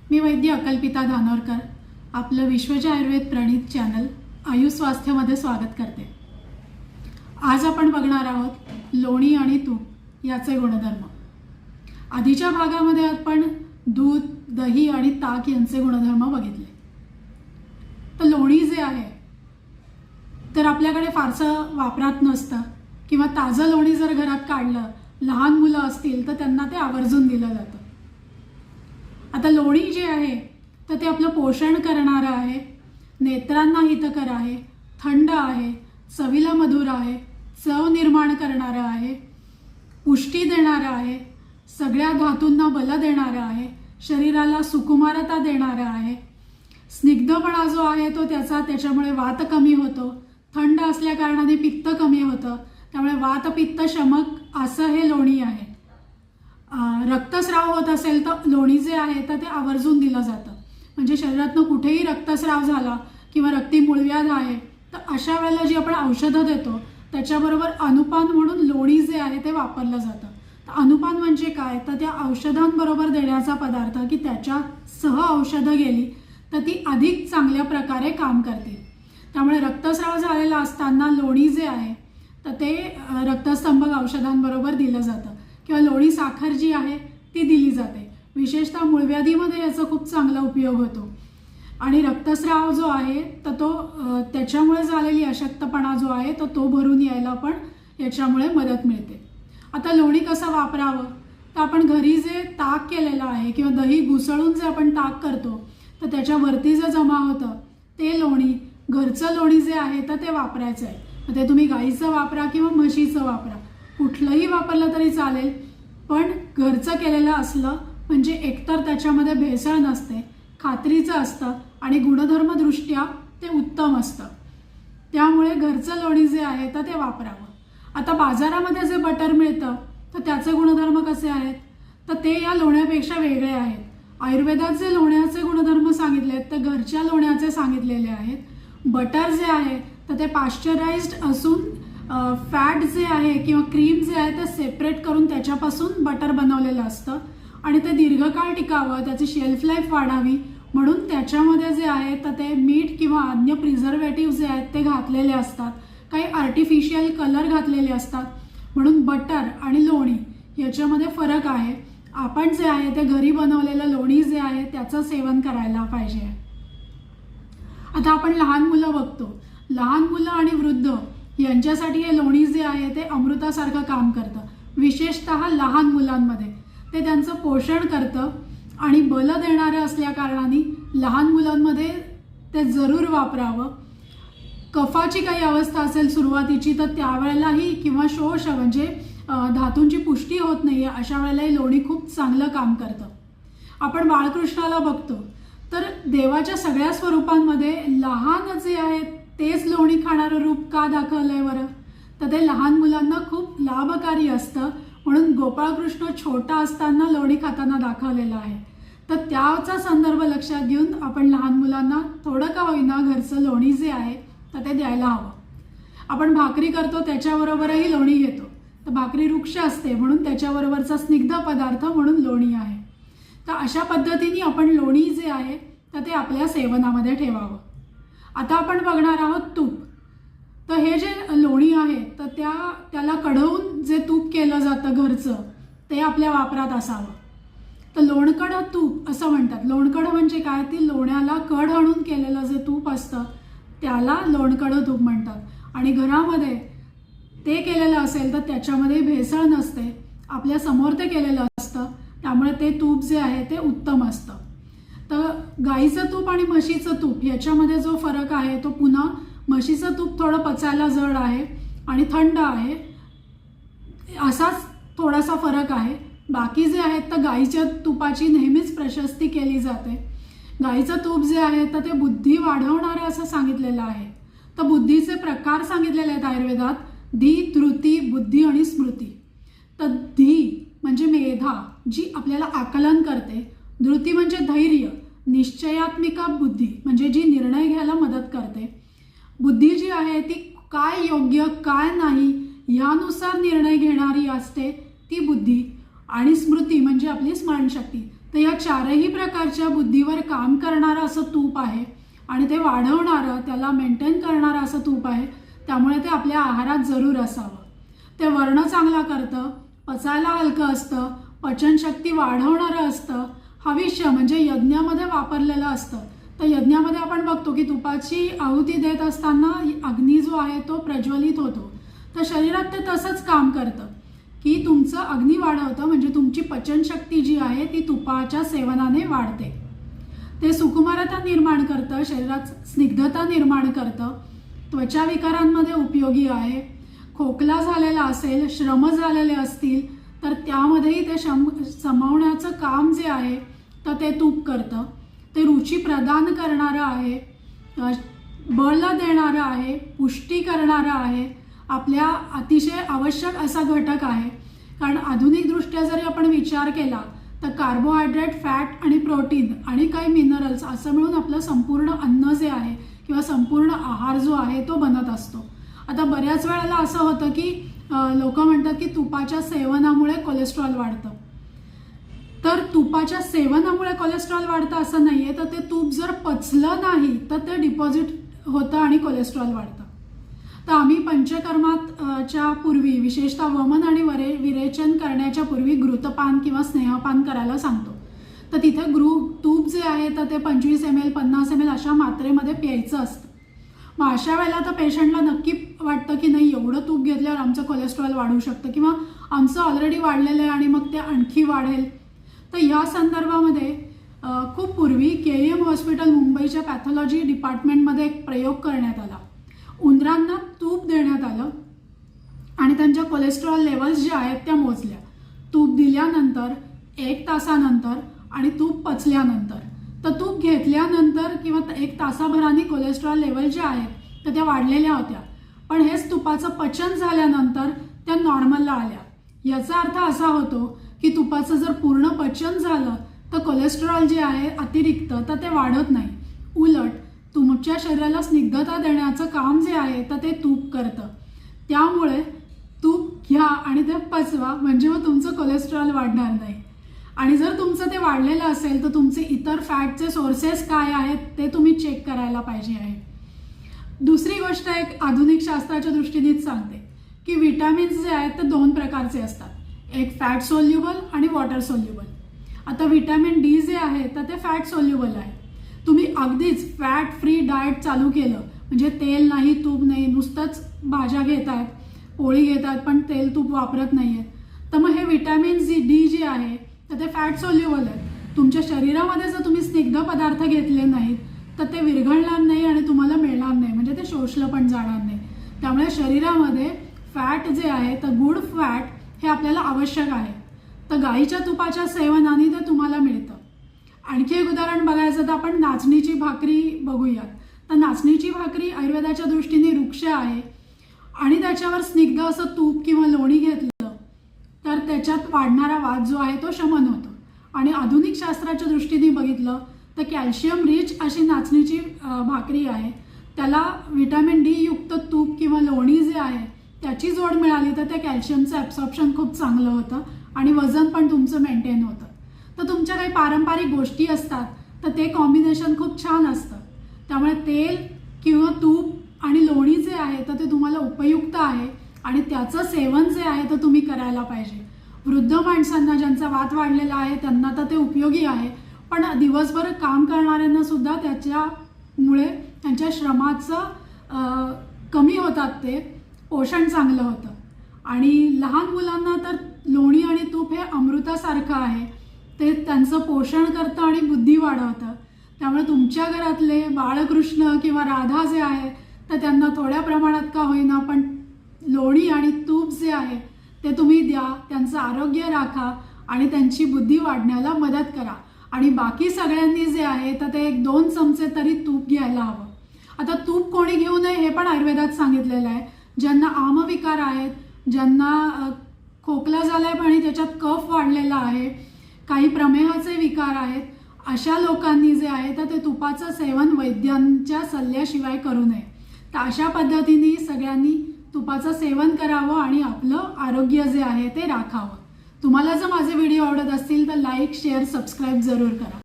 मी वैद्य अकल्पिता धानोरकर आपलं विश्वजय आयुर्वेद प्रणीत चॅनल आयुष स्वास्थ्यमध्ये स्वागत करते। आज आपण बघणार आहोत लोणी आणि तूप याचे गुणधर्म। आधीच्या भागामध्ये आपण दूध, दही आणि ताक यांचे गुणधर्म बघितले। तर लोणी जे आहे तर आपल्याकडे फारसं वापरात नसतं किंवा ताजं लोणी जर घरात काढलं, लहान मुलं असतील तर त्यांना ते आवर्जून दिलं जातं। आता लोणी जे आहे तर ते आपलं पोषण करणारं आहे, नेत्रांना हितकर आहे, थंड आहे, चवीला मधुर आहे, चव निर्माण करणारं आहे, पुष्टी देणारं आहे, सगळ्या धातूंना बल देणारं आहे, शरीराला सुकुमारता देणारं आहे, स्निग्धपणा जो आहे तो त्याच्यामुळे वात कमी होतो, थंड असल्या कारणाने पित्त कमी होतं, त्यामुळे वात पित्त शमक असं हे लोणी आहे। रक्तस्राव होत असेल तर लोणी जे आहे तर ते आवर्जून दिलं जातं। म्हणजे शरीरातनं कुठेही रक्तस्राव झाला किंवा रक्ती मूळव्याध आहे तर अशा वेळेला जी आपण औषधं देतो त्याच्याबरोबर अनुपान म्हणून लोणी जे आहे ते वापरलं जातं। तर अनुपान म्हणजे काय, तर त्या औषधांबरोबर देण्याचा पदार्थ की त्याच्यासह औषधं गेली तर ती अधिक चांगल्या प्रकारे काम करतील। त्यामुळे रक्तस्राव झालेला असताना लोणी जे आहे तर ते रक्तस्तंभक औषधांबरोबर दिलं जातं किंवा लोणी साखर जी आहे ती दिली जाते। विशेषतः मूळव्याधीमध्ये याचा खूप चांगला उपयोग होतो आणि रक्तस्राव जो आहे तर तो त्याच्यामुळे झालेली अशक्तपणा जो आहे तो भरून यायला पण याच्यामुळे मदत मिळते। आता लोणी कसं वापरावं, तर आपण घरी जे ताक केलेलं आहे किंवा दही घुसळून जे आपण ताक करतो तर त्याच्यावरती जे जमा होतं ते लोणी, घरचं लोणी जे आहे तर ते वापरायचं आहे। ते तुम्ही गाईचं वापरा किंवा म्हशीचं वापरा, कुठलंही वापरलं तरी चालेल, पण घरचं केलेलं असलं म्हणजे एकतर त्याच्यामध्ये भेसळ नसते, खात्रीचं असतं आणि गुणधर्मदृष्ट्या ते उत्तम असतं। त्यामुळे घरचं लोणी जे आहे तर ते वापरावं। आता बाजारामध्ये जे बटर मिळतं तर त्याचे गुणधर्म कसे आहेत, तर ते या लोण्यापेक्षा वेगळे आहेत। आयुर्वेदात जे लोण्याचे गुणधर्म सांगितले आहेत ते घरच्या लोण्याचे सांगितलेले आहेत। बटर जे आहे तर ते पाश्चराइज्ड असून फॅट जे आहे किंवा क्रीम जे आहे ते सेपरेट करून त्याच्यापासून बटर बनवलेलं असतं आणि ते दीर्घकाळ टिकावं, त्याची शेल्फ लाईफ वाढावी म्हणून त्याच्यामध्ये जे आहे तर ते मीठ किंवा अन्य प्रिझर्वेटिव्ह जे आहेत ते घातलेले असतात, काही आर्टिफिशियल कलर घातलेले असतात। म्हणून बटर आणि लोणी याच्यामध्ये फरक आहे। आपण जे आहे ते घरी बनवलेलं लोणी जे आहे त्याचं सेवन करायला पाहिजे। आता आपण लहान मुलं बघतो, लहान मुलं आणि वृद्ध यांच्यासाठी हे लोणी जे आहे ते अमृतासारखं काम करतं। विशेषतः लहान मुलांमध्ये ते त्यांचं पोषण करतं आणि बल देणारं असल्या कारणाने लहान मुलांमध्ये ते जरूर वापरावं। कफाची काही अवस्था असेल सुरुवातीची तर त्यावेळेलाही किंवा शोष म्हणजे धातूंची पुष्टी होत नाही आहे अशा वेळेलाही लोणी खूप चांगलं काम करतं। आपण बाळकृष्णाला बघतो तर देवाच्या सगळ्या स्वरूपांमध्ये लहान जे आहेत तेच लोणी खाणारं रूप का दाखवलंय बरं, तर ते लहान मुलांना खूप लाभकारी असतं म्हणून गोपाळकृष्ण छोटा असताना लोणी खाताना दाखवलेलं आहे। तर त्याचा संदर्भ लक्षात घेऊन आपण लहान मुलांना थोडं का होईना घरचं लोणी जे आहे तर ते द्यायला हवं। आपण भाकरी करतो त्याच्याबरोबरही लोणी घेतो, तर भाकरी वृक्ष असते म्हणून त्याच्याबरोबरचा स्निग्ध पदार्थ म्हणून लोणी आहे। तर अशा पद्धतीने आपण लोणी जे आहे तर ते आपल्या सेवनामध्ये ठेवावं। आता आपण बघणार आहोत तूप। तर हे जे लोणी आहे तर त्याला कढवून जे तूप केलं जातं घरचं ते आपल्या वापरात असावं। तर लोणकढ तूप असं म्हणतात। लोणकढ म्हणजे काय, ती लोण्याला कढ आणून केलेलं जे तूप असतं त्याला लोणकढ तूप म्हणतात। आणि घरामध्ये ते केलेलं असेल तर त्याच्यामध्ये भेसळ नसते, आपल्या समोर ते केलेलं असतं, त्यामुळे ते तूप जे आहे ते उत्तम असतं। तर गाईचं तूप आणि म्हशीचं तूप याच्यामध्ये जो फरक आहे तो पुन्हा म्हशीचं तूप थोडं पचायला जड आहे आणि थंड आहे असाच थोडासा फरक आहे। बाकी जे आहेत तर गाईच्या तुपाची नेहमीच प्रशस्ती केली जाते। गाईचं तूप जे आहे तर ते बुद्धी वाढवणारं असं सांगितलेलं आहे। तर बुद्धीचे प्रकार सांगितलेले आहेत आयुर्वेदात, धी, धृती, बुद्धी आणि स्मृती। तर धी म्हणजे मेधा जी आपल्याला आकलन करते, धृती म्हणजे धैर्य, निश्चयात्मिका बुद्धी म्हणजे जी निर्णय घ्यायला मदत करते, बुद्धी जी आहे ती काय योग्य काय नाही यानुसार निर्णय घेणारी असते ती बुद्धी, आणि स्मृती म्हणजे आपली स्मरणशक्ती, तर या चारही प्रकारच्या बुद्धीवर काम करणारं असं तूप आहे आणि ते वाढवणारं, त्याला मेंटेन करणारं असं तूप आहे. त्यामुळे ते आपल्या आहारात जरूर असावं. ते वर्ण चांगला करतं, पचायला हलकं असतं, पचनशक्ती वाढवणारं असतं. हविष्य म्हणजे यज्ञामध्ये वापरलेलं असतं. तर यज्ञामध्ये आपण बघतो की तुपाची आहुती देत असताना अग्नी जो आहे तो प्रज्वलित होतो. तर शरीरात ते तसंच काम करतं की तुमचं अग्नी वाढवतं, म्हणजे तुमची पचनशक्ती जी आहे ती तुपाच्या सेवनाने वाढते. ते सुकुमारता निर्माण करतं, शरीरात स्निग्धता निर्माण करतं, त्वचा विकारांमध्ये उपयोगी आहे. खोकला झालेला असेल, श्रम झालेले असतील तर त्यामध्येही ते शमवण्याचं काम जे आहे तर ते तूप करतं. ते रुची प्रदान करणारं आहे, बळ देणारं आहे, पुष्टी करणारं आहे. आपल्या अतिशय आवश्यक असा घटक आहे. कारण आधुनिकदृष्ट्या जरी आपण विचार केला तर कार्बोहायड्रेट, फॅट आणि प्रोटीन आणि काही मिनरल्स असं मिळून आपलं संपूर्ण अन्न जे आहे किंवा संपूर्ण आहार जो आहे तो बनत असतो. आता बऱ्याच वेळेला असं होतं की लोक म्हणतात की तुपाच्या सेवनामुळे कोलेस्ट्रॉल वाढतं. तर तुपाच्या सेवनामुळे कोलेस्ट्रॉल वाढतं असं नाही आहे. तर ते तूप जर पचलं नाही तर ते डिपॉझिट होतं आणि कोलेस्ट्रॉल वाढतं. तर आम्ही पंचकर्माच्या पूर्वी, विशेषतः वमन आणि विरेचन करण्याच्या पूर्वी घृतपान किंवा स्नेहपान करायला सांगतो. तर तिथे तूप जे आहे तर ते 25 ml 50 ml अशा मात्रेमध्ये प्यायचं असतं. मग अशा वेळेला तर पेशंटला नक्की वाटतं की नाही, एवढं तूप घेतल्यावर आमचं कोलेस्ट्रॉल वाढू शकतं किंवा आमचं ऑलरेडी वाढलेलं आहे आणि मग ते आणखी वाढेल. तर या संदर्भामध्ये खूप पूर्वी KEM हॉस्पिटल मुंबईच्या पॅथॉलॉजी डिपार्टमेंटमध्ये एक प्रयोग करण्यात आला. उंदरांना तूप देण्यात आलं आणि त्यांच्या कोलेस्ट्रॉल लेवल्स ज्या आहेत त्या मोजल्या. तूप दिल्यानंतर 1 तासानंतर आणि तूप पचल्यानंतर. तर तूप घेतल्यानंतर किंवा 1 तासाभराने कोलेस्ट्रॉल लेवल ज्या आहेत तर त्या वाढलेल्या होत्या, पण हेच तुपाचं पचन झाल्यानंतर त्या नॉर्मलला आल्या. याचा अर्थ असा होतो की तुपाचं जर पूर्ण पचन झालं तर कोलेस्ट्रॉल जे आहे अतिरिक्त तर ते वाढत नाही. उलट तुमच्या शरीराला स्निग्धता देण्याचं काम जे आहे तर ते तूप करतं. त्यामुळे तूप घ्या आणि ते पचवा, म्हणजे मग तुमचं कोलेस्ट्रॉल वाढणार नाही. आणि जर तुमचं ते वाढलेलं असेल तर तुमचे इतर फॅटचे सोर्सेस काय आहेत ते तुम्ही चेक करायला पाहिजे आहे. दुसरी गोष्ट एक आधुनिक शास्त्राच्या दृष्टीनेच सांगते की विटॅमिन्स जे आहेत ते 2 प्रकारचे असतात. एक फॅट सोल्युबल आणि वॉटर सोल्युबल. आता विटॅमिन D जे आहे तर ते फॅट सोल्युबल आहे. तुम्ही अगदीच फॅट फ्री डाएट चालू केलं, म्हणजे तेल नाही, तूप नाही, नुसतंच भाज्या घेत आहेत, पोळी घेत आहेत पण तेल तूप वापरत नाही आहेत, तर मग हे विटॅमिन D जे आहे तर ते फॅट सोल्युबल आहे. तुमच्या शरीरामध्ये जर तुम्ही स्निग्ध पदार्थ घेतले नाहीत तर ते विरघळणार नाही आणि तुम्हाला मिळणार नाही, म्हणजे ते शोषलं पण जाणार नाही. त्यामुळे शरीरामध्ये फॅट जे आहे तर गुड फॅट हे आपल्याला आवश्यक आहे. तर गाईच्या तुपाच्या सेवनाने ते तुम्हाला मिळतं. आणखी एक उदाहरण बघायचं तर आपण नाचणीची भाकरी बघूयात. तर नाचणीची भाकरी आयुर्वेदाच्या दृष्टीने वृक्ष आहे आणि त्याच्यावर स्निग्ध असं तूप किंवा लोणी घेतलं तर त्याच्यात वाढणारा वात जो आहे तो शमन होतो. आणि आधुनिक शास्त्राच्या दृष्टीने बघितलं तर कॅल्शियम रिच अशी नाचणीची भाकरी आहे. त्याला विटॅमिन D युक्त तूप किंवा लोणी जे आहे त्याची जोड मिळाली तर त्या कॅल्शियमचं ॲब्सॉर्प्शन खूप चांगलं होतं आणि वजन पण तुमचं मेंटेन होतं. तर तुमच्या काही पारंपरिक गोष्टी असतात तर ते कॉम्बिनेशन खूप छान असतं. त्यामुळे तेल किंवा तूप आणि लोणी जे आहे तर ते तुम्हाला उपयुक्त आहे आणि त्याचं सेवन जे आहे तर तुम्ही करायला पाहिजे. वृद्ध माणसांना ज्यांचा वात वाढलेला आहे त्यांना तर ते उपयोगी आहे, पण दिवसभर काम करणाऱ्यांना सुद्धा त्याच्यामुळे त्यांच्या श्रमाचं कमी होतात, ते पोषण चांगलं होतं. आणि लहान मुलांना तर लोणी आणि तूप हे अमृतासारखं आहे. ते त्यांचं पोषण करतं आणि बुद्धी वाढवतं. त्यामुळे तुमच्या घरातले बाळकृष्ण किंवा राधा जे आहे तर त्यांना थोड्या प्रमाणात का होईना पण लोणी आणि तूप जे आहे ते तुम्ही द्या, त्यांचं आरोग्य राखा आणि त्यांची बुद्धी वाढण्याला मदत करा. आणि बाकी सगळ्यांनी जे आहे तर ते 1-2 चमचे तरी तूप घ्यायला हवं. आता तूप कोणी घेऊ नये हे पण आयुर्वेदात सांगितलेलं आहे. ज्यांना आमविकार आहेत, ज्यांना खोकला झाला आहे आणि त्याच्यात कफ वाढलेला आहे, काही प्रमेहाचे विकार आहेत, अशा लोकांनी जे आहे तर ते तुपाचं सेवन वैद्यांच्या सल्ल्याशिवाय करू नये. तर अशा पद्धतीने सगळ्यांनी तुपाचं सेवन करावं आणि आपलं आरोग्य जे आहे ते राखावं. तुम्हाला जर माझे व्हिडिओ आवडत असतील तर लाईक शेअर सबस्क्राईब जरूर करा.